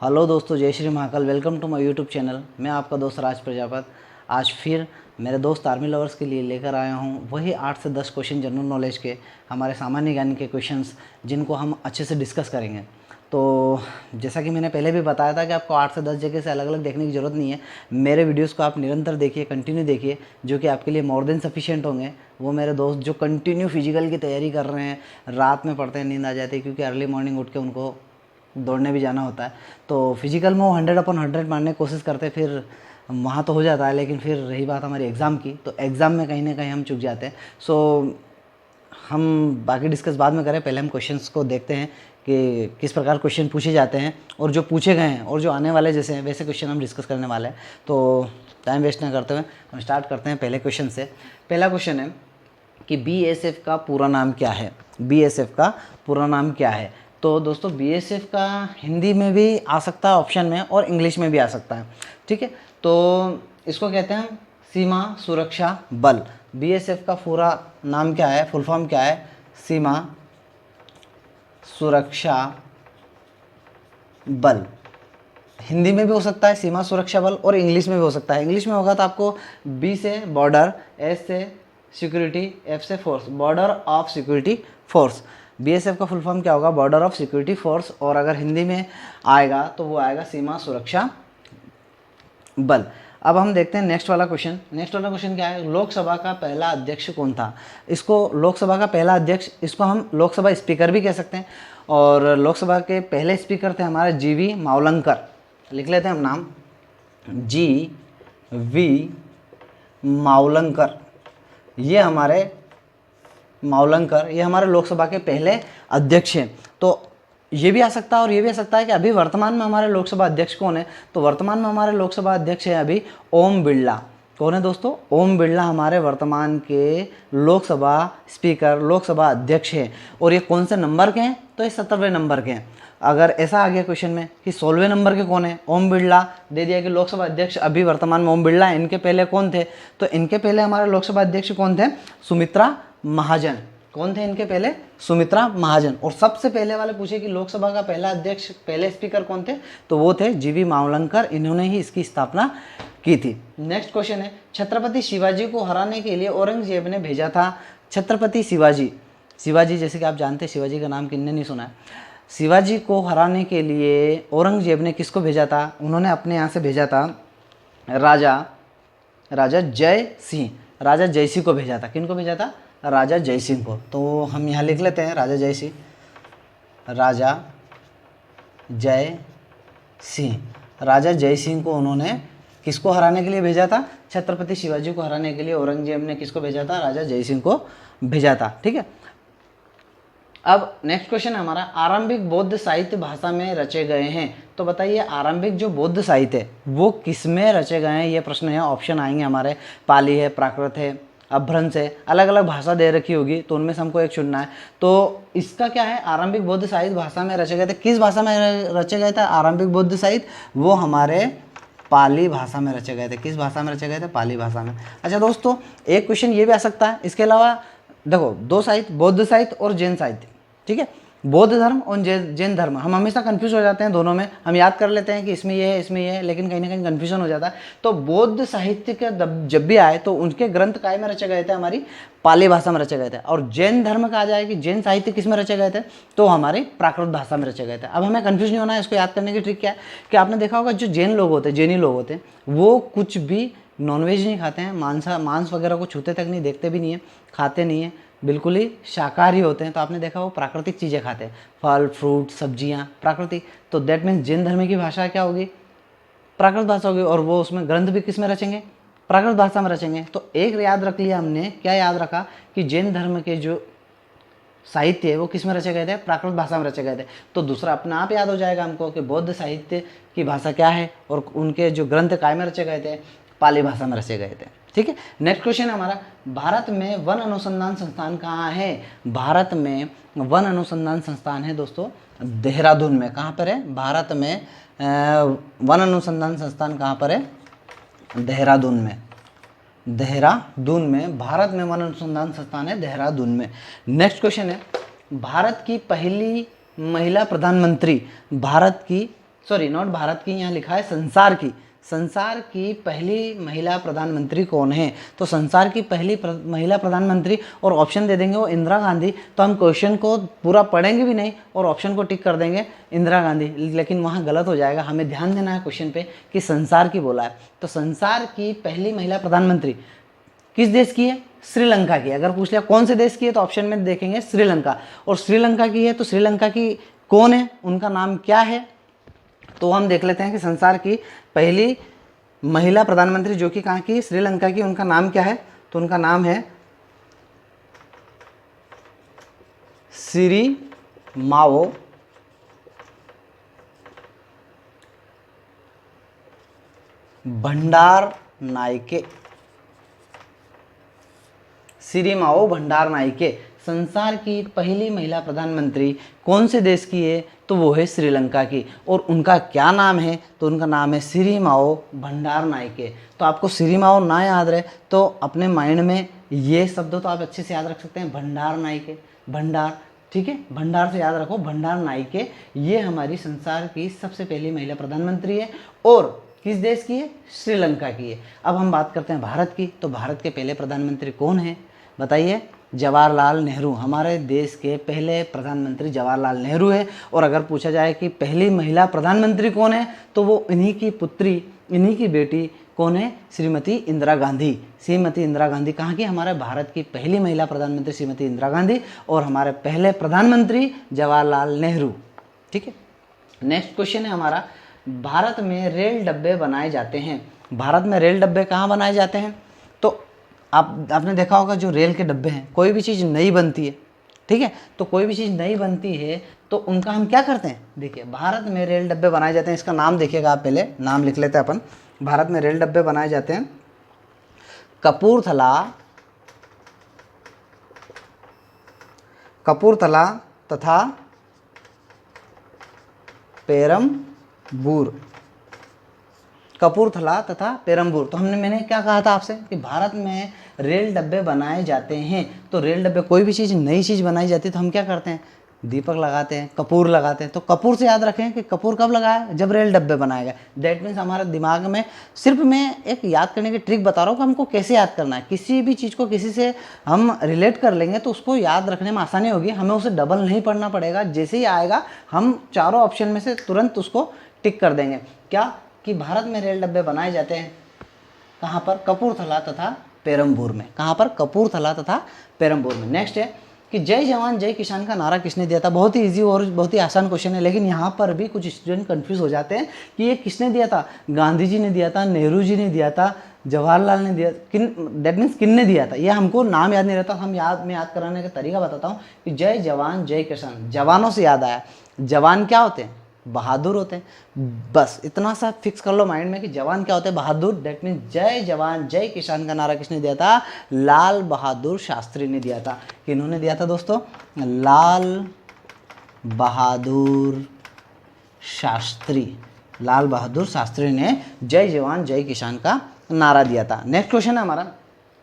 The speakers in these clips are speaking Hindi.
हेलो दोस्तों, जय Shri Mahakal. Welcome to my YouTube channel. मैं आपका दोस्त राज प्रजापत आज फिर मेरे दोस्त आर्मी लवर्स के लिए लेकर आया हूँ वही 8 से 10 क्वेश्चन जनरल नॉलेज के, हमारे सामान्य ज्ञान के क्वेश्चंस, जिनको हम अच्छे से डिस्कस करेंगे। तो जैसा कि मैंने पहले भी बताया था कि आपको 8 से 10 जगह से अलग अलग देखने की ज़रूरत नहीं है। मेरे वीडियोस को आप निरंतर देखिए, कंटिन्यू देखिए, जो कि आपके लिए मोर देन सफिशिएंट होंगे। वो मेरे दोस्त जो कंटिन्यू फिजिकल की तैयारी कर रहे हैं, रात में पढ़ते हैं, नींद आ जाती है क्योंकि अर्ली मॉर्निंग उठ के उनको दौड़ने भी जाना होता है। तो फिजिकल में वो 100/100 मारने की कोशिश करते, फिर वहाँ तो हो जाता है, लेकिन फिर रही बात हमारी एग्ज़ाम की, तो एग्ज़ाम में कहीं ना कहीं हम चूक जाते हैं। सो हम बाकी डिस्कस बाद में करें, पहले हम क्वेश्चंस को देखते हैं कि किस प्रकार क्वेश्चन पूछे जाते हैं, और जो पूछे गए हैं और जो आने वाले जैसे हैं वैसे क्वेश्चन हम डिस्कस करने वाले हैं। तो टाइम वेस्ट ना करते हुए हम स्टार्ट करते हैं पहले क्वेश्चन से। पहला क्वेश्चन है कि बीएसएफ का पूरा नाम क्या है। बीएसएफ का पूरा नाम क्या है? तो दोस्तों, बीएसएफ का हिंदी में भी आ सकता है ऑप्शन में, और इंग्लिश में भी आ सकता है। ठीक है, तो इसको कहते हैं सीमा सुरक्षा बल। बीएसएफ का पूरा नाम क्या है, फुल फॉर्म क्या है? सीमा सुरक्षा बल। हिंदी में भी हो सकता है सीमा सुरक्षा बल, और इंग्लिश में भी हो सकता है। इंग्लिश में होगा तो आपको बी से बॉर्डर, एस से सिक्योरिटी, एफ से force, border of security force. BSF का फुल फॉर्म क्या होगा? Border of security force. और अगर हिंदी में आएगा तो वो आएगा सीमा सुरक्षा बल। अब हम देखते हैं नेक्स्ट वाला क्वेश्चन। नेक्स्ट वाला क्वेश्चन क्या है? लोकसभा का पहला अध्यक्ष कौन था? इसको लोकसभा का पहला अध्यक्ष, इसको हम लोकसभा स्पीकर भी कह सकते हैं। और लोकसभा के पहले स्पीकर थे हमारे जीवी मावलंकर। लिख लेते हैं हम नाम, जीवी मावलंकर। ये हमारे मावलंकर, ये हमारे लोकसभा के पहले अध्यक्ष हैं। तो ये भी आ सकता है और ये भी आ सकता है कि अभी वर्तमान में हमारे लोकसभा अध्यक्ष कौन है? तो वर्तमान में हमारे लोकसभा अध्यक्ष है अभी ओम बिरला। कौन है दोस्तों? ओम बिरला हमारे वर्तमान के लोकसभा स्पीकर, लोकसभा अध्यक्ष हैं। और ये कौन से नंबर के हैं? तो ये 17वें नंबर के हैं। अगर ऐसा आ गया क्वेश्चन में कि 16वें नंबर के कौन है? ओम बिरला दे दिया कि लोकसभा अध्यक्ष अभी वर्तमान में ओम बिरला है। इनके पहले कौन थे? तो इनके पहले हमारे लोकसभा अध्यक्ष कौन थे? सुमित्रा महाजन। कौन थे इनके पहले? सुमित्रा महाजन। और सबसे पहले वाले पूछे कि लोकसभा का पहला अध्यक्ष, पहले स्पीकर कौन थे? तो वो थे जीवी मावलंकर। इन्होंने ही इसकी स्थापना की थी। नेक्स्ट क्वेश्चन है, छत्रपति शिवाजी को हराने के लिए औरंगजेब ने भेजा था। छत्रपति शिवाजी, शिवाजी जैसे कि आप जानते हैं, शिवाजी का नाम किसने नहीं सुना है। शिवाजी को हराने के लिए औरंगजेब ने किसको भेजा था? उन्होंने अपने यहाँ से भेजा था राजा जय सिंह। राजा जय सिंह को भेजा था। किनको भेजा था? राजा जय सिंह को। तो हम यहाँ लिख लेते हैं राजा जय सिंह। राजा जय सिंह, राजा जय सिंह को उन्होंने किसको हराने के लिए भेजा था? छत्रपति शिवाजी को हराने के लिए औरंगजेब ने किसको भेजा था? राजा जय सिंह को भेजा था। ठीक है, अब नेक्स्ट क्वेश्चन है हमारा, आरंभिक बौद्ध साहित्य भाषा में रचे गए हैं। तो बताइए, आरंभिक जो बौद्ध साहित्य है वो किस में रचे गए हैं? ये प्रश्न है। ऑप्शन आएंगे हमारे, पाली है, प्राकृत है, अपभ्रंश है, अलग अलग भाषा दे रखी होगी, तो उनमें से हमको एक चुनना है। तो इसका क्या है? आरंभिक बौद्ध साहित्य भाषा में रचे गए थे। किस भाषा में रचे गए थे आरंभिक बौद्ध साहित्य? वो हमारे पाली भाषा में रचे गए थे। किस भाषा में रचे गए थे? पाली भाषा में। अच्छा दोस्तों, एक क्वेश्चन ये भी आ सकता है इसके अलावा। देखो, दो साहित्य, बौद्ध साहित्य और जैन साहित्य। ठीक है, बौद्ध धर्म और जैन धर्म, हम हमेशा कंफ्यूज हो जाते हैं दोनों में। हम याद कर लेते हैं कि इसमें ये है, इसमें ये है, लेकिन कहीं ना कहीं कंफ्यूजन हो जाता है। तो बौद्ध साहित्य के जब भी आए तो उनके ग्रंथ काय में रचे गए थे? हमारी पाली भाषा में रचे गए थे। और जैन धर्म का आ जाए कि जैन साहित्य किस में रचे गए थे? तो हमारी प्राकृत भाषा में रचे गए थे। अब हमें कंफ्यूज नहीं होना है। इसको याद करने की ट्रिक क्या है कि आपने देखा होगा जो जैन लोग होते हैं, जैनी लोग होते हैं, वो कुछ भी नॉनवेज नहीं खाते हैं, मांस वगैरह को छूते तक नहीं, देखते भी नहीं है, खाते नहीं है, बिल्कुल ही शाकाहारी होते हैं। तो आपने देखा वो प्राकृतिक चीज़ें खाते हैं, फल फ्रूट सब्जियां, प्राकृतिक। तो दैट मीन्स जैन धर्म की भाषा क्या होगी? प्राकृत भाषा होगी। और वो उसमें ग्रंथ भी किस में रचेंगे? प्राकृत भाषा में रचेंगे। तो एक याद रख लिया हमने, क्या याद रखा कि जैन धर्म के जो साहित्य है वो किस में रचे गए थे? प्राकृत भाषा में रचे गए थे। तो दूसरा अपने आप याद हो जाएगा हमको कि बौद्ध साहित्य की भाषा क्या है और उनके जो ग्रंथ काय में रचे गए थे? पाली भाषा में रचे गए थे। ठीक है, नेक्स्ट क्वेश्चन हमारा, भारत में वन अनुसंधान संस्थान कहाँ है? भारत में वन अनुसंधान संस्थान है दोस्तों देहरादून में। कहाँ पर है? भारत में वन अनुसंधान संस्थान कहाँ पर है? देहरादून में। देहरादून में भारत में वन अनुसंधान संस्थान है, देहरादून में। नेक्स्ट क्वेश्चन है, भारत की पहली महिला प्रधानमंत्री, भारत की सॉरी नॉट भारत की, यहाँ लिखा है संसार की। संसार की पहली महिला प्रधानमंत्री कौन है? तो संसार की पहली महिला प्रधानमंत्री, और ऑप्शन दे देंगे वो इंदिरा गांधी। तो हम क्वेश्चन को पूरा पढ़ेंगे भी नहीं और ऑप्शन को टिक कर देंगे इंदिरा गांधी, लेकिन वहाँ गलत हो जाएगा। हमें ध्यान देना है क्वेश्चन पे कि संसार की बोला है। तो संसार की पहली महिला प्रधानमंत्री किस देश की है? श्रीलंका की। अगर पूछ लिया कौन से देश की है तो ऑप्शन में देखेंगे श्रीलंका, और श्रीलंका की है तो श्रीलंका की कौन है, उनका नाम क्या है? तो हम देख लेते हैं कि संसार की पहली महिला प्रधानमंत्री जो कि कहाँ की? श्रीलंका की, उनका नाम क्या है? तो उनका नाम है सिरिमाओ भंडारनाइके। सिरिमाओ भंडारनाइके संसार की पहली महिला प्रधानमंत्री कौन से देश की है? तो वो है श्रीलंका की। और उनका क्या नाम है? तो उनका नाम है सिरिमाओ भंडारनाइके। तो आपको सिरिमाओ ना याद रहे तो अपने माइंड में ये शब्द तो आप अच्छे से याद रख सकते हैं, भंडारनाइके, भंडार, ठीक है, भंडार से याद रखो, भंडारनाइके। ये हमारी संसार की सबसे पहली महिला प्रधानमंत्री है और किस देश की है? श्रीलंका की है। अब हम बात करते हैं भारत की। तो भारत के पहले प्रधानमंत्री कौन है? बताइए। जवाहरलाल नेहरू। हमारे देश के पहले प्रधानमंत्री जवाहरलाल नेहरू है। और अगर पूछा जाए कि पहली महिला प्रधानमंत्री कौन है तो वो इन्हीं की पुत्री, इन्हीं की बेटी कौन है? श्रीमती इंदिरा गांधी। श्रीमती इंदिरा गांधी कहाँ की? हमारे भारत की पहली महिला प्रधानमंत्री श्रीमती इंदिरा गांधी, और हमारे पहले प्रधानमंत्री जवाहरलाल नेहरू। ठीक है, नेक्स्ट क्वेश्चन है हमारा, भारत में रेल डब्बे बनाए जाते हैं। भारत में रेल डब्बे कहाँ बनाए जाते हैं? तो आपने देखा होगा जो रेल के डब्बे हैं, कोई भी चीज़ नई बनती है, ठीक है, तो कोई भी चीज़ नई बनती है तो उनका हम क्या करते हैं? देखिए, भारत में रेल डब्बे बनाए जाते हैं। इसका नाम देखिएगा आप, पहले नाम लिख लेते हैं अपन। भारत में रेल डब्बे बनाए जाते हैं कपूरथला तथा पेरम्बूर। कपूरथला तथा पेरम्बूर। तो मैंने क्या कहा था आपसे कि भारत में रेल डब्बे बनाए जाते हैं। तो रेल डब्बे, कोई भी चीज़ नई चीज़ बनाई जाती है तो हम क्या करते हैं? दीपक लगाते हैं, कपूर लगाते हैं। तो कपूर से याद रखें कि कपूर कब लगाया? जब रेल डब्बे बनाए गए। दैट मीन्स हमारे दिमाग में, सिर्फ मैं एक याद करने की ट्रिक बता रहा हूँ कि हमको कैसे याद करना है। किसी भी चीज़ को किसी से हम रिलेट कर लेंगे तो उसको याद रखने में आसानी होगी, हमें उसे डबल नहीं पढ़ना पड़ेगा। जैसे ही आएगा हम चारों ऑप्शन में से तुरंत उसको टिक कर देंगे। क्या? कि भारत में रेल डब्बे बनाए जाते हैं कहाँ पर? कपूरथला तथा पेरम्बूर में। कहाँ पर? कपूरथला तथा पेरम्बूर में। नेक्स्ट है कि जय जवान जय किसान का नारा किसने दिया था? बहुत ही इजी और बहुत ही आसान क्वेश्चन है, लेकिन यहाँ पर भी कुछ स्टूडेंट कंफ्यूज हो जाते हैं कि ये किसने दिया था? गांधी जी ने दिया था, नेहरू जी ने दिया था, जवाहरलाल ने दिया, दैट मीन्स किन ने दिया था? ये हमको नाम याद नहीं रहता। मैं याद कराने का तरीका बताता हूँ कि जय जवान जय किसान, जवानों से याद आया। जवान क्या होते हैं? बहादुर होते हैं। बस इतना सा फिक्स कर लो माइंड में कि जवान क्या होते हैं? बहादुर। दैट मीन्स जय जवान जय किसान का नारा किसने दिया था? लाल बहादुर शास्त्री ने दिया था। किन्होंने दिया था दोस्तों? लाल बहादुर शास्त्री। लाल बहादुर शास्त्री ने जय जवान जय किसान का नारा दिया था। नेक्स्ट क्वेश्चन है हमारा,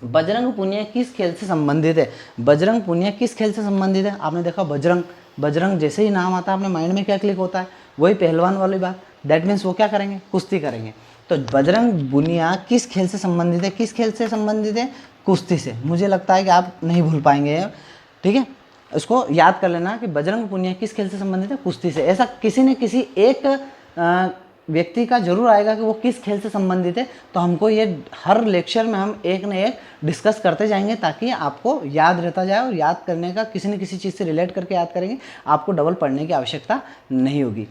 बजरंग पुनिया किस खेल से संबंधित है? बजरंग पुनिया किस खेल से संबंधित है? आपने देखा बजरंग, बजरंग जैसे ही नाम आता है अपने माइंड में क्या क्लिक होता है? वही पहलवान वाली बात। दैट मीन्स वो क्या करेंगे? कुश्ती करेंगे। तो बजरंग पुनिया किस खेल से संबंधित है? किस खेल से संबंधित है? कुश्ती से। मुझे लगता है कि आप नहीं भूल पाएंगे, ठीक है, इसको याद कर लेना कि बजरंग पुनिया किस खेल से संबंधित है? कुश्ती से। ऐसा किसी न किसी एक व्यक्ति का जरूर आएगा कि वो किस खेल से संबंधित है। तो हमको ये हर लेक्चर में हम एक न एक डिस्कस करते जाएंगे ताकि आपको याद रहता जाए, और याद करने का किसी न किसी चीज़ से रिलेट करके याद करेंगे, आपको डबल पढ़ने की आवश्यकता नहीं होगी।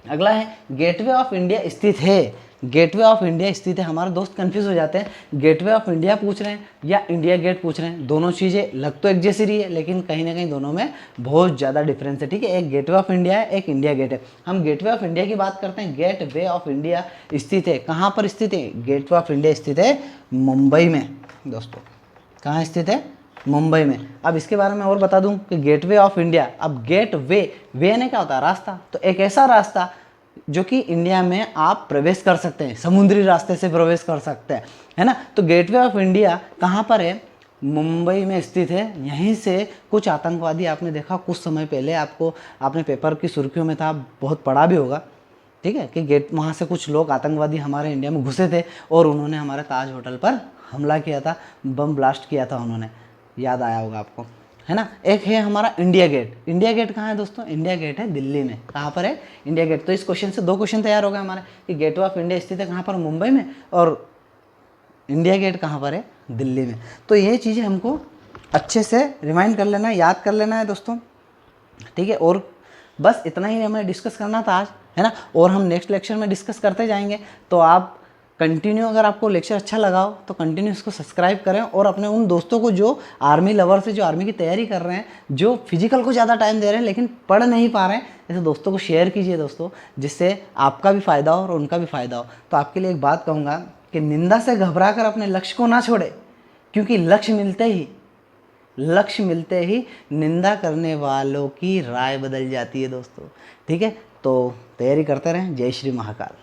अगला है, गेटवे ऑफ इंडिया स्थित है। गेटवे ऑफ इंडिया स्थित है। हमारे दोस्त कंफ्यूज हो जाते हैं, गेटवे ऑफ इंडिया पूछ रहे हैं या इंडिया गेट पूछ रहे हैं। दोनों चीज़ें लग तो एक जैसी रही है, लेकिन कहीं ना कहीं दोनों में बहुत ज़्यादा डिफरेंस है, ठीक है। एक गेटवे ऑफ इंडिया है, एक इंडिया गेट है। हम गेटवे ऑफ इंडिया की बात करते हैं। गेटवे ऑफ इंडिया स्थित है, कहाँ पर स्थित है? गेटवे ऑफ इंडिया स्थित है मुंबई में दोस्तों। कहाँ स्थित है? मुंबई में। अब इसके बारे में और बता दूं कि गेटवे ऑफ इंडिया, अब गेट वे ने क्या होता है? रास्ता। तो एक ऐसा रास्ता जो कि इंडिया में आप प्रवेश कर सकते हैं, समुद्री रास्ते से प्रवेश कर सकते हैं, है ना। तो गेटवे ऑफ इंडिया कहाँ पर है? मुंबई में स्थित है। यहीं से कुछ आतंकवादी, आपने देखा कुछ समय पहले, आपने पेपर की सुर्खियों में था, बहुत पढ़ा भी होगा, ठीक है, कि गेट वहाँ से कुछ लोग आतंकवादी हमारे इंडिया में घुसे थे और उन्होंने हमारे ताज होटल पर हमला किया था, बम ब्लास्ट किया था उन्होंने, याद आया होगा आपको, है ना। एक है हमारा इंडिया गेट। इंडिया गेट कहाँ है दोस्तों? इंडिया गेट है दिल्ली में। कहाँ पर है? India Gate. तो इस क्वेश्चन से 2 क्वेश्चन तैयार हो गए हमारे कि गेटवे ऑफ इंडिया स्थित है कहाँ पर? मुंबई में। और इंडिया गेट कहाँ पर है? दिल्ली में। तो ये चीज़ें हमको अच्छे से रिमाइंड कर लेना है, याद कर लेना है दोस्तों, ठीक है। और बस इतना ही हमें डिस्कस करना था आज, है ना। और हम नेक्स्ट लेक्चर में डिस्कस करते जाएंगे। तो आप कंटिन्यू, अगर आपको लेक्चर अच्छा लगा हो तो कंटिन्यू इसको सब्सक्राइब करें और अपने उन दोस्तों को जो आर्मी लवर से, जो आर्मी की तैयारी कर रहे हैं, जो फिजिकल को ज़्यादा टाइम दे रहे हैं लेकिन पढ़ नहीं पा रहे हैं, ऐसे दोस्तों को शेयर कीजिए दोस्तों, जिससे आपका भी फ़ायदा हो और उनका भी फ़ायदा हो। तो आपके लिए एक बात कहूँगा कि निंदा से घबरा कर अपने लक्ष्य को ना छोड़े, क्योंकि लक्ष्य मिलते ही निंदा करने वालों की राय बदल जाती है दोस्तों, ठीक है। तो तैयारी करते रहें। जय श्री महाकाल।